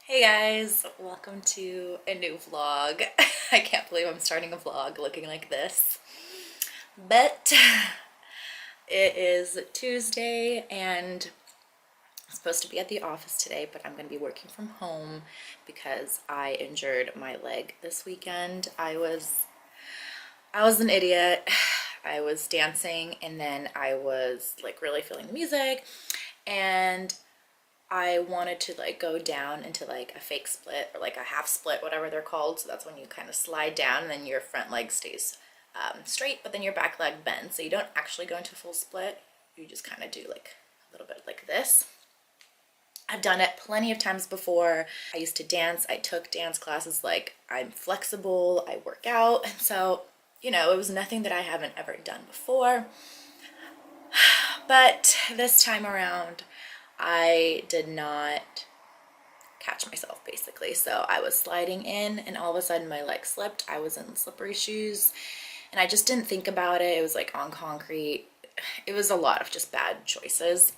Hey guys, welcome to a new vlog. I can't believe I'm starting a vlog looking like this. But it is Tuesday and I'm supposed to be at the office today, but I'm going to be working from home because I injured my leg this weekend. I was an idiot. I was dancing and then I was like really feeling the music and I wanted to like go down into like a fake split or like a half split, whatever they're called. So that's when you kind of slide down and then your front leg stays straight, but then your back leg bends. So you don't actually go into a full split. You just kind of do like a little bit like this. I've done it plenty of times before. I used to dance. I took dance classes. Like I'm flexible, I work out. And so, it was nothing that I haven't ever done before. But this time around, I did not catch myself basically. So I was sliding in and all of a sudden my leg slipped. I was in slippery shoes and I just didn't think about it. It was like on concrete. It was a lot of just bad choices.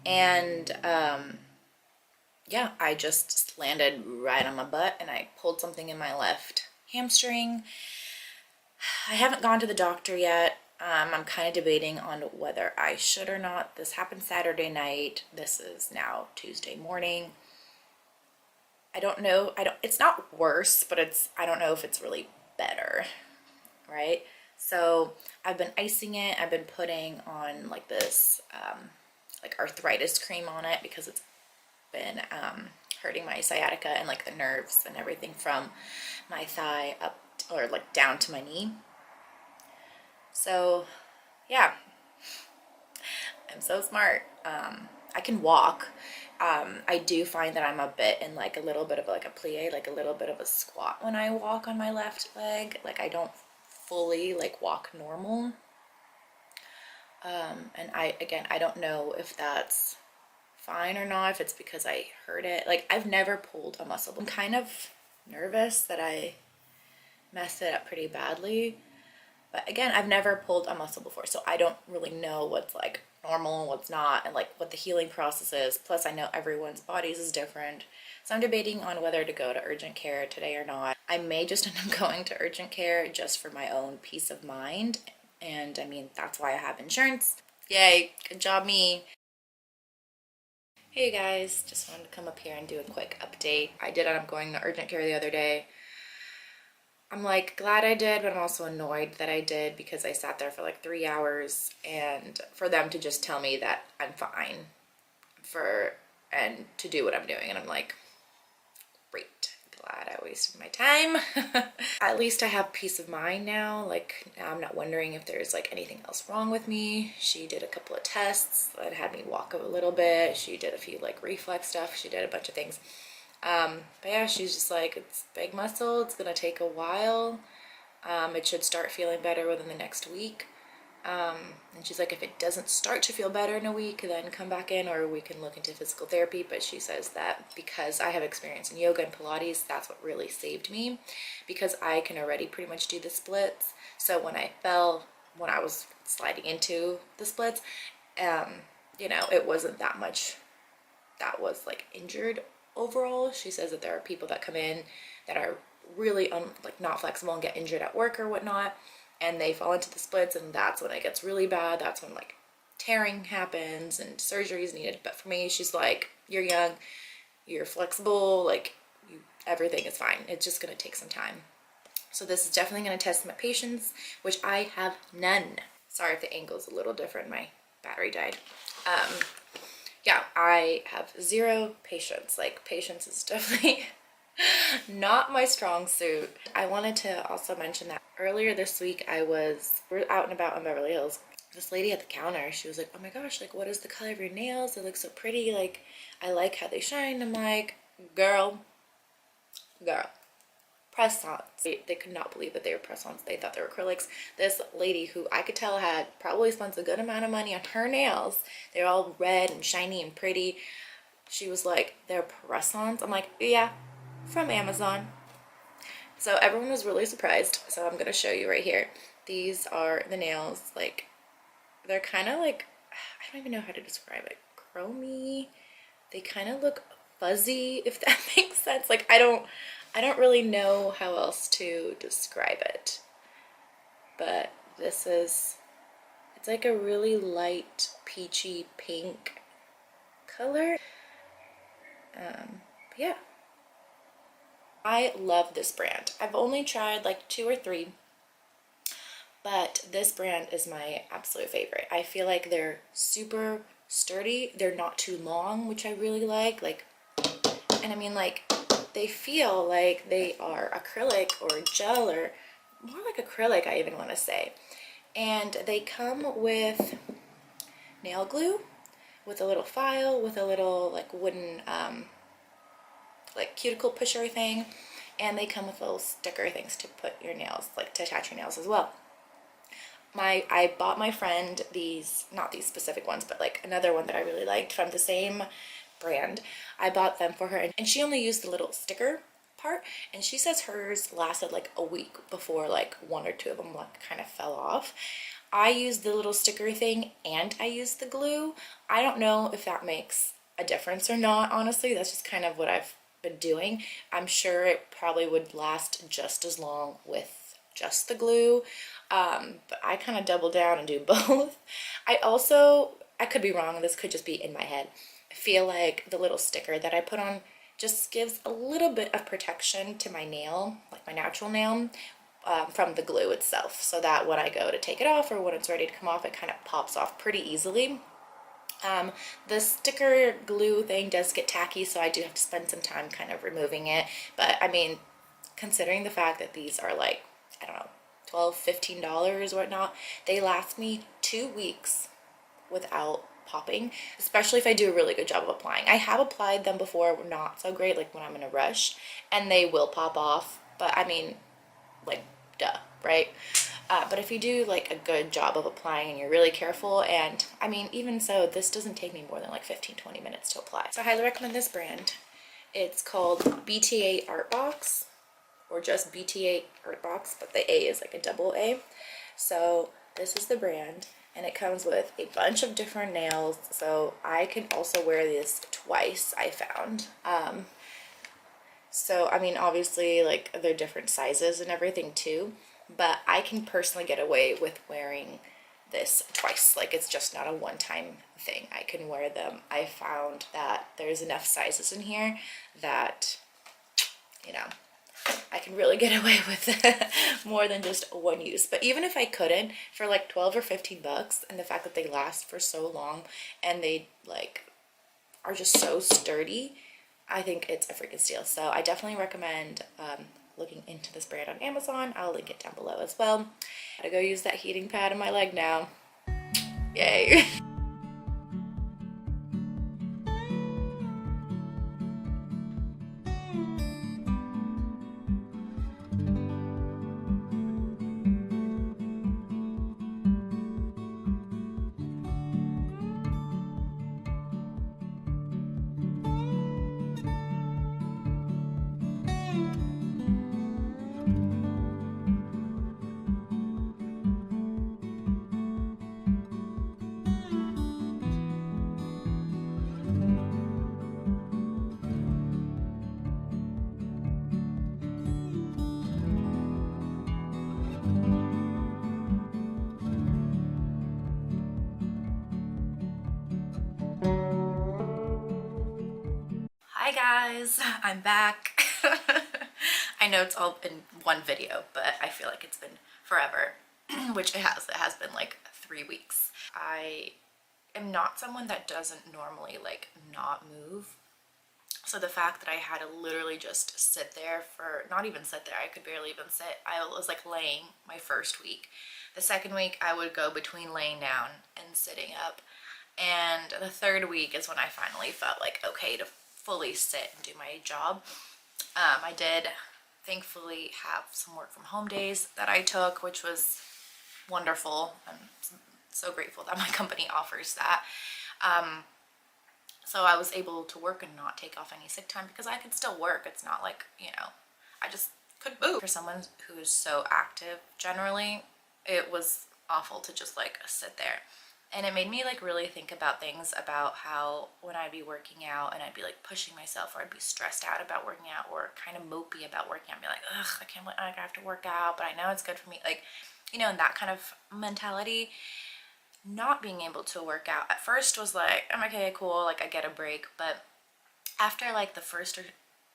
And yeah, I just landed right on my butt and I pulled something in my left hamstring. I haven't gone to the doctor yet. I'm kind of debating on whether I should or not. This happened Saturday night. This is now Tuesday morning. I don't know. It's not worse, but I don't know if it's really better, right? So I've been icing it. I've been putting on like this, like arthritis cream on it because it's been hurting my sciatica and like the nerves and everything from my thigh up or like down to my knee. So yeah, I'm so smart. I can walk. I do find that I'm a bit in like a little bit of like a plie, like a little bit of a squat when I walk on my left leg. Like I don't fully like walk normal. And I don't know if that's fine or not, if it's because I hurt it. Like I've never pulled a muscle. I'm kind of nervous that I messed it up pretty badly. But again, I've never pulled a muscle before, so I don't really know what's like normal and what's not, and like what the healing process is. Plus, I know everyone's bodies is different. So I'm debating on whether to go to urgent care today or not. I may just end up going to urgent care just for my own peace of mind. And I mean, that's why I have insurance. Yay, good job me. Hey guys, just wanted to come up here and do a quick update. I did end up going to urgent care the other day. I'm like glad I did, but I'm also annoyed that I did because I sat there for like 3 hours and for them to just tell me that I'm fine and to do what I'm doing. And I'm like, great, glad I wasted my time. At least I have peace of mind now. Like now I'm not wondering if there's like anything else wrong with me. She did a couple of tests that had me walk a little bit. She did a few like reflex stuff. She did a bunch of things. But yeah, she's just like, it's big muscle, it's gonna take a while. It should start feeling better within the next week. And she's like, if it doesn't start to feel better in a week, then come back in or we can look into physical therapy. But she says that because I have experience in yoga and Pilates, that's what really saved me because I can already pretty much do the splits. So when I fell, when I was sliding into the splits, it wasn't that much that was like injured overall. She says that there are people that come in that are really like not flexible and get injured at work or whatnot, and they fall into the splits, and that's when it gets really bad. That's when like tearing happens and surgery is needed. But for me, she's like, you're young, you're flexible, like everything is fine. It's just gonna take some time. So this is definitely gonna test my patience, which I have none. Sorry if the angle's a little different. My battery died. Yeah, I have zero patience. Like patience is definitely not my strong suit. I wanted to also mention that earlier this week we're out and about in Beverly Hills. This lady at the counter, she was like, oh my gosh, like what is the color of your nails? They look so pretty. Like I like how they shine. I'm like, girl, press-ons. They could not believe that they were press-ons. They thought they were acrylics. This lady, who I could tell had probably spent a good amount of money on her nails, they're all red and shiny and pretty. She was like, they're press-ons. I'm like, yeah, from Amazon. So everyone was really surprised. So I'm gonna show you right here. These are the nails. Like they're kind of like, I don't even know how to describe it, chromy. They kind of look fuzzy, if that makes sense. Like I don't really know how else to describe it. But this is, it's like a really light peachy pink color. Yeah. I love this brand. I've only tried like 2 or 3, but this brand is my absolute favorite. I feel like they're super sturdy. They're not too long, which I really like. And I mean, like, they feel like they are acrylic or gel, or more like acrylic, I even want to say. And they come with nail glue, with a little file, with a little like wooden like cuticle pusher thing, and they come with little sticker things to put your nails, like to attach your nails as well. I bought my friend these, not these specific ones, but like another one that I really liked from the same brand. I bought them for her, and she only used the little sticker part, and she says hers lasted like a week before like 1 or 2 of them like kind of fell off. I used the little sticker thing and I used the glue. I don't know if that makes a difference or not, honestly. That's just kind of what I've been doing. I'm sure it probably would last just as long with just the glue, but I kind of double down and do both. I could be wrong, this could just be in my head. I feel like the little sticker that I put on just gives a little bit of protection to my nail, like my natural nail, from the glue itself, so that when I go to take it off or when it's ready to come off, it kind of pops off pretty easily. The sticker glue thing does get tacky, so I do have to spend some time kind of removing it. But I mean, considering the fact that these are like, I don't know, $12, $15 or whatnot, they last me 2 weeks without popping, especially if I do a really good job of applying. I have applied them before, not so great, like when I'm in a rush, and they will pop off, but I mean, like, duh, right? But if you do like a good job of applying and you're really careful, and I mean, even so, this doesn't take me more than like 15-20 minutes to apply. So I highly recommend this brand. It's called BTA Art Box, or just BTA Art Box, but the A is like a double A. So this is the brand, and it comes with a bunch of different nails. So I can also wear this twice, I found. So, I mean, obviously, like, they're different sizes and everything too, but I can personally get away with wearing this twice. Like, it's just not a one-time thing. I can wear them. I found that there's enough sizes in here that, you know, I can really get away with more than just one use. But even if I couldn't, for like 12 or 15 bucks, and the fact that they last for so long and they, like, are just so sturdy, I think it's a freaking steal. So I definitely recommend looking into this brand on Amazon. I'll link it down below as well. Gotta go use that heating pad in my leg now. Yay. Hi guys, I'm back. I know it's all in one video, but I feel like it's been forever, which it has. It has been like 3 weeks. I am not someone that doesn't normally like not move. So the fact that I had to literally just sit there for, not even sit there, I could barely even sit. I was like laying my first week. The second week I would go between laying down and sitting up. And the third week is when I finally felt like okay to fully sit and do my job. I did thankfully have some work from home days that I took, which was wonderful. I'm so grateful that my company offers that. So I was able to work and not take off any sick time because I could still work. It's not like, you know, I just couldn't move. For someone who is so active generally, it was awful to just like sit there. And it made me like really think about things about how when I'd be working out and I'd be like pushing myself, or I'd be stressed out about working out, or kind of mopey about working out, I'd be like, ugh, I can't, like, I have to work out, but I know it's good for me. Like, you know, in that kind of mentality, not being able to work out at first was like, I'm okay, cool, like I get a break. But after like the first or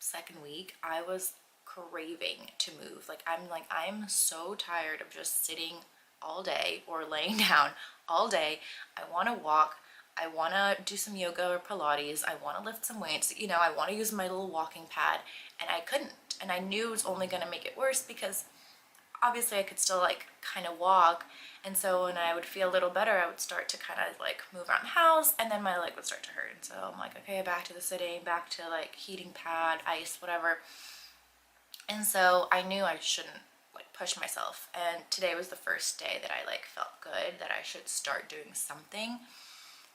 second week, I was craving to move. Like I'm so tired of just sitting all day or laying down all day. I want to walk. I want to do some yoga or Pilates. I want to lift some weights. You know, I want to use my little walking pad, and I couldn't. And I knew it was only going to make it worse, because obviously I could still like kind of walk. And so when I would feel a little better, I would start to kind of like move around the house, and then my leg would start to hurt. And so I'm like, okay, back to the sitting, back to like heating pad, ice, whatever. And so I knew I shouldn't like push myself. And today was the first day that I like felt good, that I should start doing something.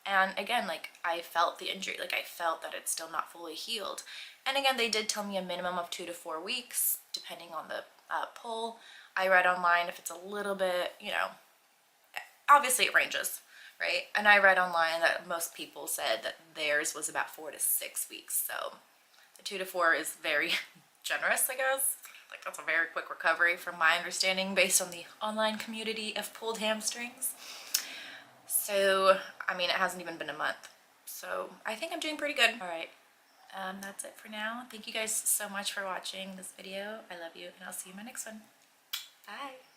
And again, like I felt the injury, like I felt that it's still not fully healed. And again, they did tell me a minimum of 2 to 4 weeks, depending on the pull. I read online if it's a little bit, you know, obviously it ranges, right? And I read online that most people said that theirs was about 4 to 6 weeks. So the 2 to 4 is very generous, I guess. Like that's a very quick recovery from my understanding based on the online community of pulled hamstrings. So, I mean, it hasn't even been a month. So I think I'm doing pretty good. All right. That's it for now. Thank you guys so much for watching this video. I love you, and I'll see you in my next one. Bye.